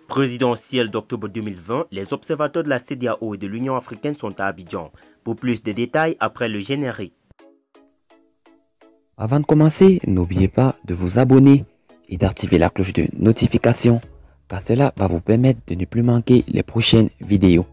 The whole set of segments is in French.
Présidentielle d'octobre 2020, les observateurs de la CEDEAO et de l'Union africaine sont à Abidjan. Pour plus de détails, après le générique. Avant de commencer, n'oubliez pas de vous abonner et d'activer la cloche de notification, car cela va vous permettre de ne plus manquer les prochaines vidéos.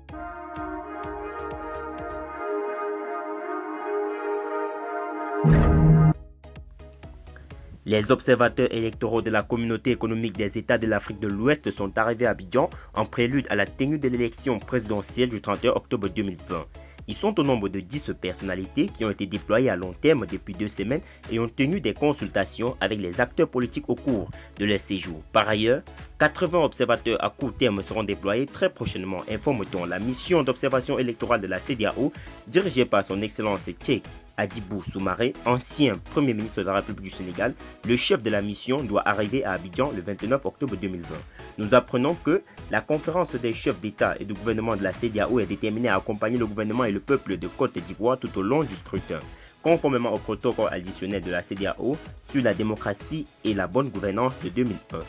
Les observateurs électoraux de la Communauté économique des États de l'Afrique de l'Ouest sont arrivés à Abidjan en prélude à la tenue de l'élection présidentielle du 31 octobre 2020. Ils sont au nombre de 10 personnalités qui ont été déployées à long terme depuis 2 semaines et ont tenu des consultations avec les acteurs politiques au cours de leur séjour. Par ailleurs, 80 observateurs à court terme seront déployés très prochainement, informe-t-on. La mission d'observation électorale de la CEDEAO, dirigée par son Excellence Cheikh Hadjibou Soumaré, ancien Premier ministre de la République du Sénégal, le chef de la mission doit arriver à Abidjan le 29 octobre 2020. Nous apprenons que la conférence des chefs d'État et de gouvernement de la CEDEAO est déterminée à accompagner le gouvernement et le peuple de Côte d'Ivoire tout au long du scrutin, conformément au protocole additionnel de la CEDEAO sur la démocratie et la bonne gouvernance de 2001.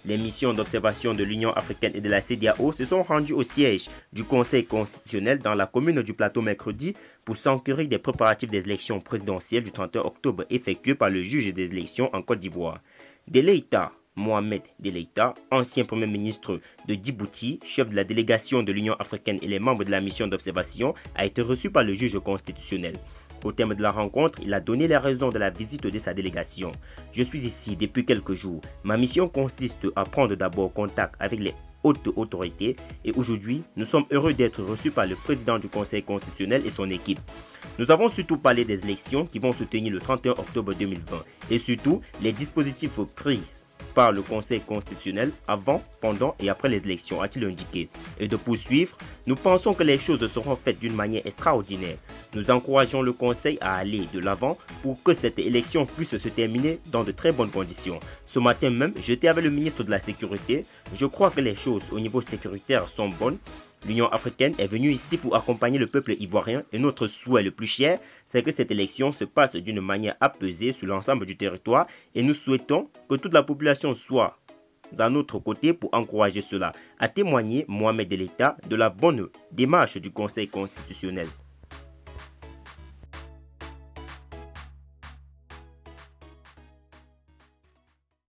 Les missions d'observation de l'Union africaine et de la CEDEAO se sont rendues au siège du Conseil constitutionnel dans la commune du Plateau mercredi pour s'enquérir des préparatifs des élections présidentielles du 31 octobre effectuées par le juge des élections en Côte d'Ivoire. Deleïta Mohamed Deleïta, ancien Premier ministre de Djibouti, chef de la délégation de l'Union africaine et les membres de la mission d'observation, a été reçu par le juge constitutionnel. Au terme de la rencontre, il a donné les raisons de la visite de sa délégation. « Je suis ici depuis quelques jours. Ma mission consiste à prendre d'abord contact avec les hautes autorités et aujourd'hui, nous sommes heureux d'être reçus par le président du Conseil constitutionnel et son équipe. Nous avons surtout parlé des élections qui vont se tenir le 31 octobre 2020 et surtout les dispositifs pris par le Conseil constitutionnel avant, pendant et après les élections, a-t-il indiqué. Et de poursuivre, nous pensons que les choses seront faites d'une manière extraordinaire. Nous encourageons le Conseil à aller de l'avant pour que cette élection puisse se terminer dans de très bonnes conditions. Ce matin même, j'étais avec le ministre de la Sécurité. Je crois que les choses au niveau sécuritaire sont bonnes. L'Union africaine est venue ici pour accompagner le peuple ivoirien et notre souhait le plus cher, c'est que cette élection se passe d'une manière apaisée sur l'ensemble du territoire et nous souhaitons que toute la population soit d'un autre côté pour encourager cela, a témoigné Mohamed Deleïta de la bonne démarche du Conseil constitutionnel.